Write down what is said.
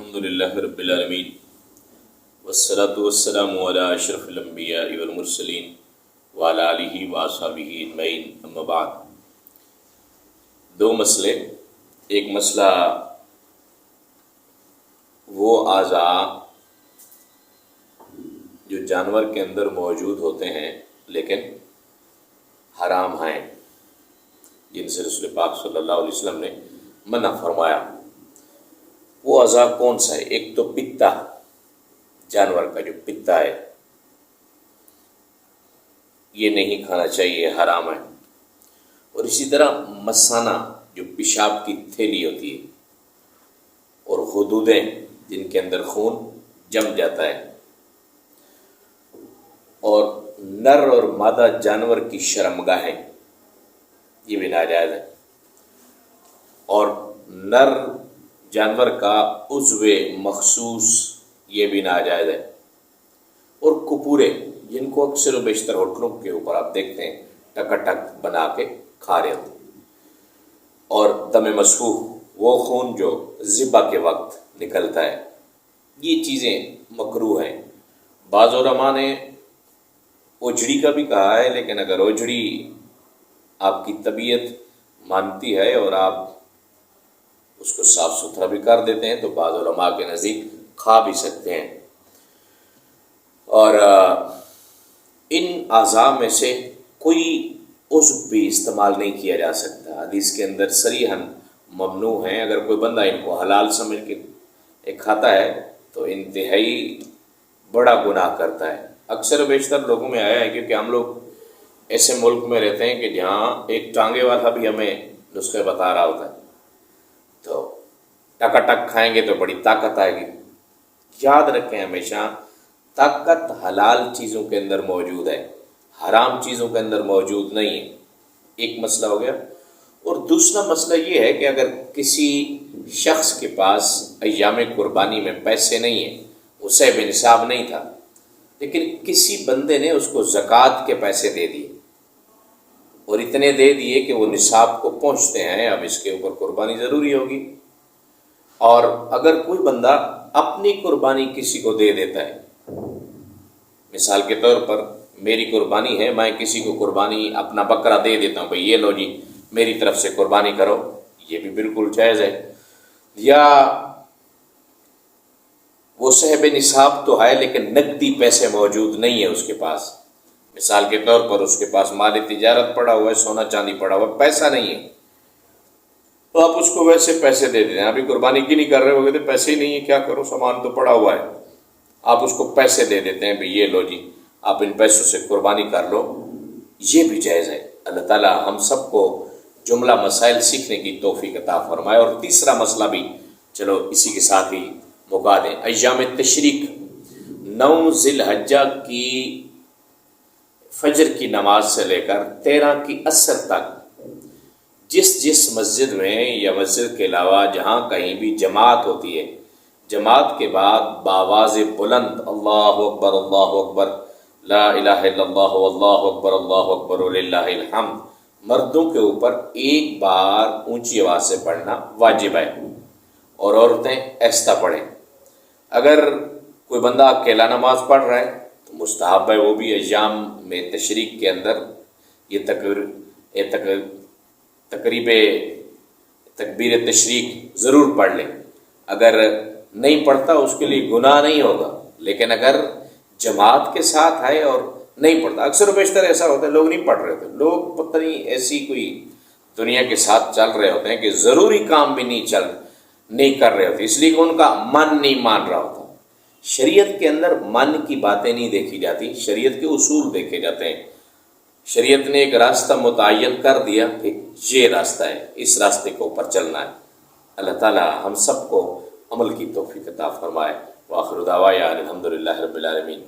الحمد للہ رب العالمین والصلاة والسلام علی اشرف الانبیاء والمرسلین وعلی آلہ واصحابہ اجمعین، اما بعد۔ دو مسئلے، ایک مسئلہ وہ اعضاء جو جانور کے اندر موجود ہوتے ہیں لیکن حرام ہیں، جن سے رسول پاک صلی اللہ علیہ وسلم نے منع فرمایا، وہ اعضاء کون سا ہے؟ ایک تو پتا، جانور کا جو پتا ہے یہ نہیں کھانا چاہیے، حرام ہے۔ اور اسی طرح مثانہ، جو پیشاب کی تھیلی ہوتی ہے، اور حدودیں جن کے اندر خون جم جاتا ہے، اور نر اور مادہ جانور کی شرمگاہیں، یہ بھی ناجائز ہے۔ اور نر جانور کا عضو مخصوص، یہ بھی ناجائز ہے۔ اور کپورے، جن کو اکثر و بیشتر ہوٹلوں کے اوپر آپ دیکھتے ہیں ٹک بنا کے کھا رہے ہوتے ہیں۔ اور دم مسفوح، وہ خون جو ذبح کے وقت نکلتا ہے، یہ چیزیں مکروہ ہیں۔ بعض علماء نے اوجھڑی کا بھی کہا ہے، لیکن اگر اوجھڑی آپ کی طبیعت مانتی ہے اور آپ اس کو صاف ستھرا بھی کر دیتے ہیں تو بعض علماء کے نزدیک کھا بھی سکتے ہیں۔ اور ان اعضاء میں سے کوئی عضو بھی استعمال نہیں کیا جا سکتا، حدیث کے اندر صریحاً ممنوع ہیں۔ اگر کوئی بندہ ان کو حلال سمجھ کے کھاتا ہے تو انتہائی بڑا گناہ کرتا ہے۔ اکثر و بیشتر لوگوں میں آیا ہے، کیونکہ ہم لوگ ایسے ملک میں رہتے ہیں کہ جہاں ایک ٹانگے والا بھی ہمیں نسخے بتا رہا ہوتا ہے، تو ٹک کھائیں گے تو بڑی طاقت آئے گی۔ یاد رکھیں ہمیشہ، طاقت حلال چیزوں کے اندر موجود ہے، حرام چیزوں کے اندر موجود نہیں ہے۔ ایک مسئلہ ہو گیا۔ اور دوسرا مسئلہ یہ ہے کہ اگر کسی شخص کے پاس ایام قربانی میں پیسے نہیں ہیں، وہ صاحب نصاب نہیں تھا، لیکن کسی بندے نے اس کو زکوٰۃ کے پیسے دے دیے، اور اتنے دے دیے کہ وہ نصاب کو پہنچتے ہیں، اب اس کے اوپر قربانی ضروری ہوگی۔ اور اگر کوئی بندہ اپنی قربانی کسی کو دے دیتا ہے، مثال کے طور پر میری قربانی ہے، میں کسی کو قربانی اپنا بکرا دے دیتا ہوں، بھئی یہ لو جی میری طرف سے قربانی کرو، یہ بھی بالکل جائز ہے۔ یا وہ صاحب نصاب تو ہے لیکن نقدی پیسے موجود نہیں ہے اس کے پاس، مثال کے طور پر اس کے پاس مال تجارت پڑا ہوا ہے، سونا چاندی پڑا ہوا ہے، پیسہ نہیں ہے، تو آپ اس کو ویسے پیسے دے دیتے ہیں۔ ابھی قربانی کی نہیں کر رہے ہوگے تو پیسے ہی نہیں ہے، کیا کرو، سامان تو پڑا ہوا ہے، آپ اس کو پیسے دے دیتے ہیں، بھئی یہ لو جی آپ ان پیسوں سے قربانی کر لو، یہ بھی جائز ہے۔ اللہ تعالی ہم سب کو جملہ مسائل سیکھنے کی توفیق عطا فرمائے۔ اور تیسرا مسئلہ بھی چلو اسی کے ساتھ ہی مکا دیں۔ ایام تشریق، 9 ذی الحجہ کی فجر کی نماز سے لے کر 13 کی عصر تک جس مسجد میں یا مسجد کے علاوہ جہاں کہیں بھی جماعت ہوتی ہے، جماعت کے بعد بآواز بلند اللہ اکبر لا الہ الا اللہ اللہ اکبر وللہ الحمد، مردوں کے اوپر ایک بار اونچی آواز سے پڑھنا واجب ہے، اور عورتیں آہستہ پڑھیں۔ اگر کوئی بندہ اکیلا نماز پڑھ رہا ہے تو مستحب ہے وہ بھی ایام میں تشریق کے اندر یہ تکبیر تشریق ضرور پڑھ لے۔ اگر نہیں پڑھتا اس کے لیے گناہ نہیں ہوگا، لیکن اگر جماعت کے ساتھ ہے اور نہیں پڑھتا، اکثر و بیشتر ایسا ہوتا ہے لوگ نہیں پڑھ رہے ہوتے، لوگ پتہ نہیں ایسی کوئی دنیا کے ساتھ چل رہے ہوتے ہیں کہ ضروری کام بھی نہیں کر رہے ہوتے، اس لیے کہ ان کا من نہیں مان رہا ہوتا۔ شریعت کے اندر من کی باتیں نہیں دیکھی جاتی، شریعت کے اصول دیکھے جاتے ہیں۔ شریعت نے ایک راستہ متعین کر دیا کہ یہ راستہ ہے، اس راستے کے اوپر چلنا ہے۔ اللہ تعالی ہم سب کو عمل کی توفیق عطا فرمائے۔ وآخر دعوانا الحمد للہ رب العالمین۔